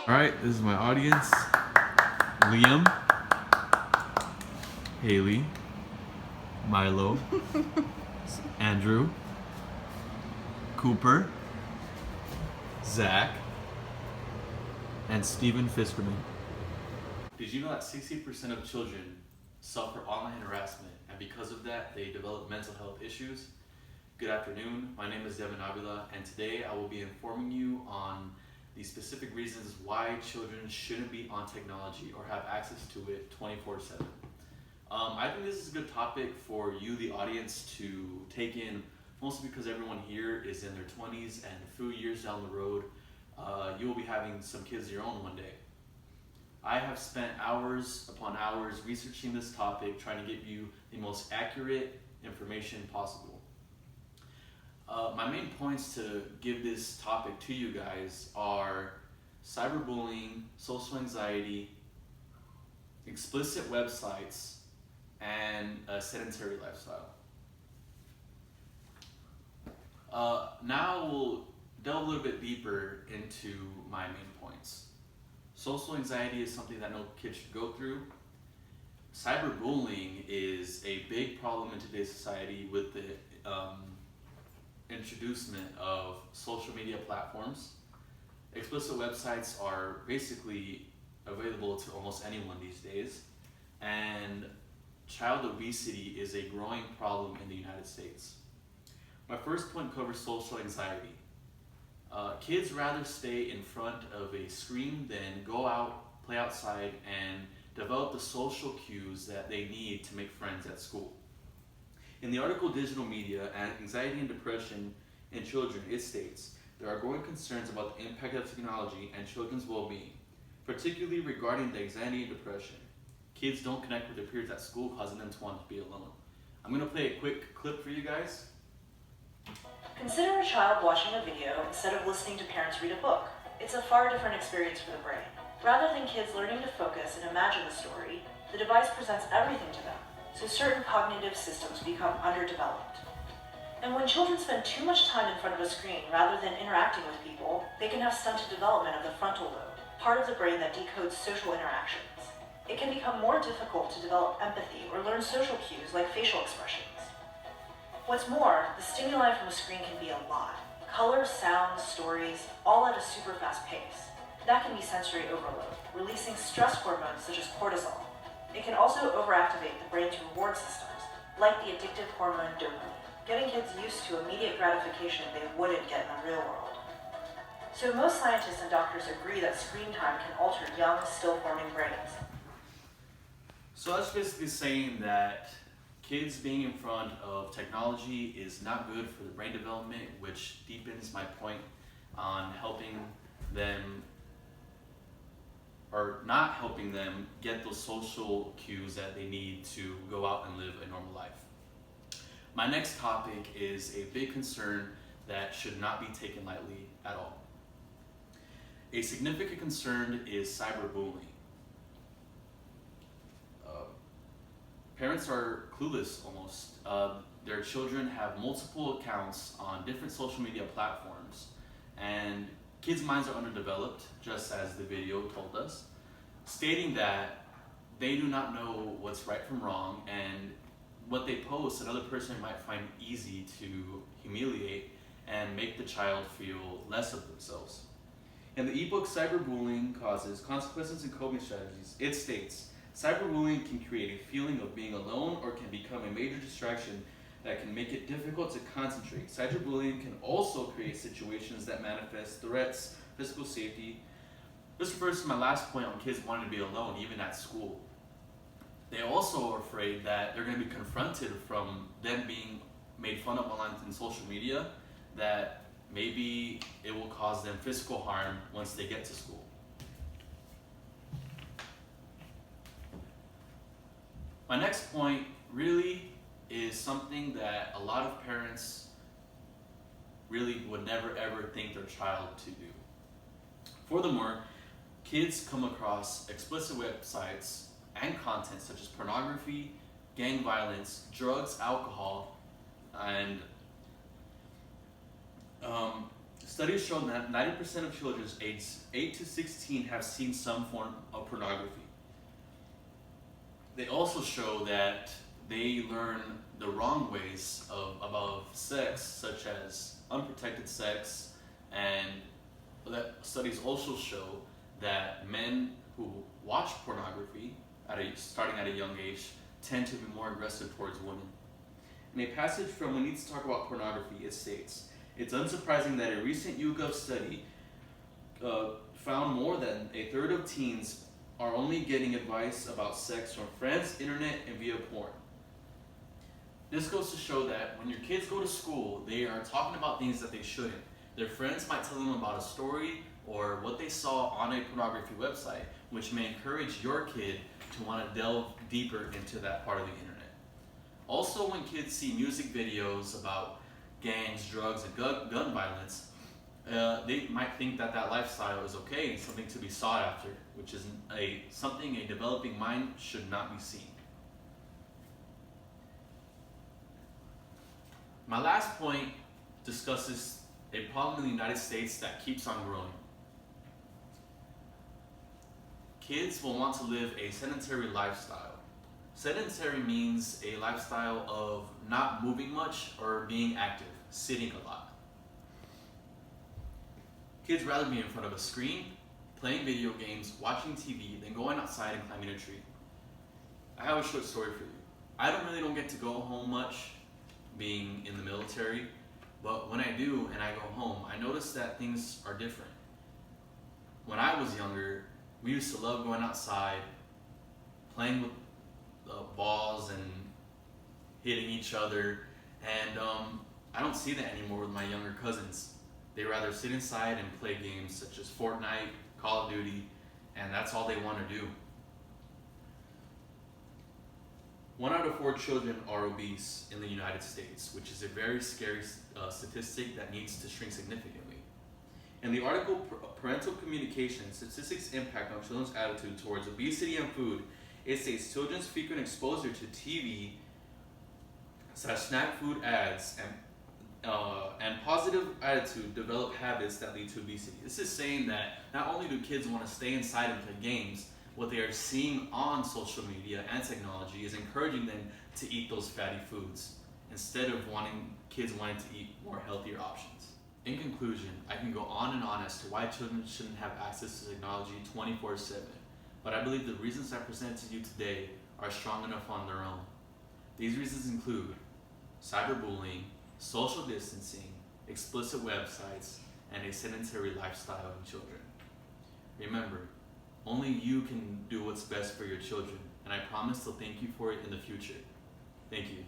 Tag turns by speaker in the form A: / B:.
A: Alright, this is my audience. Liam, Haley, Milo, Andrew, Cooper, Zach, and Steven Fiskerman. Did you know that 60% of children suffer online harassment, and because of that, they develop mental health issues? Good afternoon, my name is Devin Avila, and today I will be informing you on the specific reasons why children shouldn't be on technology or have access to it 24/7. I think this is a good topic for you, the audience, to take in, mostly because everyone here is in their 20s, and a few years down the road, you will be having some kids of your own one day. I have spent hours upon hours researching this topic, trying to give you the most accurate information possible. My main points to give this topic to you guys are cyberbullying, social anxiety, explicit websites, and a sedentary lifestyle. Now we'll delve a little bit deeper into my main points. Social anxiety is something that no kid should go through. Cyberbullying is a big problem in today's society with the introducement of social media platforms. Explicit websites are basically available to almost anyone these days, and child obesity is a growing problem in the United States. My first point covers social anxiety. Kids rather stay in front of a screen than go out, play outside, and develop the social cues that they need to make friends at school. In the article Digital Media, Anxiety and Depression in Children, it states, there are growing concerns about the impact of technology and children's well-being, particularly regarding the anxiety and depression. Kids don't connect with their peers at school, causing them to want to be alone. I'm going to play a quick clip for you guys.
B: Consider a child watching a video instead of listening to parents read a book. It's a far different experience for the brain. Rather than kids learning to focus and imagine the story, the device presents everything to them, so certain cognitive systems become underdeveloped. And when children spend too much time in front of a screen rather than interacting with people, they can have stunted development of the frontal lobe, part of the brain that decodes social interactions. It can become more difficult to develop empathy or learn social cues like facial expressions. What's more, the stimuli from a screen can be a lot. Colors, sounds, stories, all at a super fast pace. That can be sensory overload, releasing stress hormones such as cortisol. It can also overactivate the brain's reward systems, like the addictive hormone dopamine, getting kids used to immediate gratification they wouldn't get in the real world. So most scientists and doctors agree that screen time can alter young, still-forming brains.
A: So that's basically saying that kids being in front of technology is not good for the brain development, which deepens my point on helping them or not helping them get those social cues that they need to go out and live a normal life. My next topic is a big concern that should not be taken lightly at all. A significant concern is cyberbullying. Parents are clueless almost. Their children have multiple accounts on different social media platforms, and kids' minds are underdeveloped, just as the video told us, stating that they do not know what's right from wrong, and what they post, another person might find easy to humiliate and make the child feel less of themselves. In the ebook Cyberbullying Causes, Consequences, and Coping Strategies, it states, cyberbullying can create a feeling of being alone or can become a major distraction that can make it difficult to concentrate. Cyberbullying can also create situations that manifest threats, physical safety. This refers to my last point on kids wanting to be alone, even at school. They also are afraid that they're going to be confronted from them being made fun of online in social media, that maybe it will cause them physical harm once they get to school. My next point really is something that a lot of parents really would never ever think their child to do. Furthermore, kids come across explicit websites and content such as pornography, gang violence, drugs, alcohol, and Studies show that 90% of children aged 8 to 16 have seen some form of pornography. They also show that they learn the wrong ways about sex, such as unprotected sex, and that studies also show that men who watch pornography starting at a young age tend to be more aggressive towards women. In a passage from We Need to Talk About Pornography, it states, "It's unsurprising that a recent YouGov study found more than a third of teens are only getting advice about sex from friends, internet, and via porn." This goes to show that when your kids go to school, they are talking about things that they shouldn't. Their friends might tell them about a story or what they saw on a pornography website, which may encourage your kid to want to delve deeper into that part of the internet. Also, when kids see music videos about gangs, drugs, and gun violence, they might think that that lifestyle is okay and something to be sought after, which is something a developing mind should not be seeing. My last point discusses a problem in the United States that keeps on growing. Kids will want to live a sedentary lifestyle. Sedentary means a lifestyle of not moving much or being active, sitting a lot. Kids rather be in front of a screen, playing video games, watching TV, than going outside and climbing a tree. I have a short story for you. I don't get to go home much, being in the military, but when I do and I go home, I notice that things are different. When I was younger, we used to love going outside, playing with balls and hitting each other, and I don't see that anymore with my younger cousins. They rather sit inside and play games such as Fortnite, Call of Duty, and that's all they want to do. 1 out of 4 children are obese in the United States, which is a very scary statistic that needs to shrink significantly. In the article, Parental Communication, Statistics Impact on Children's Attitude Towards Obesity and Food, it states children's frequent exposure to TV, snack food ads, and positive attitude develop habits that lead to obesity. This is saying that not only do kids want to stay inside and play games, what they are seeing on social media and technology is encouraging them to eat those fatty foods instead of kids wanting to eat more healthier options. In conclusion, I can go on and on as to why children shouldn't have access to technology 24/7, but I believe the reasons I presented to you today are strong enough on their own. These reasons include cyberbullying, social distancing, explicit websites, and a sedentary lifestyle in children. Remember, only you can do what's best for your children, and I promise to thank you for it in the future. Thank you.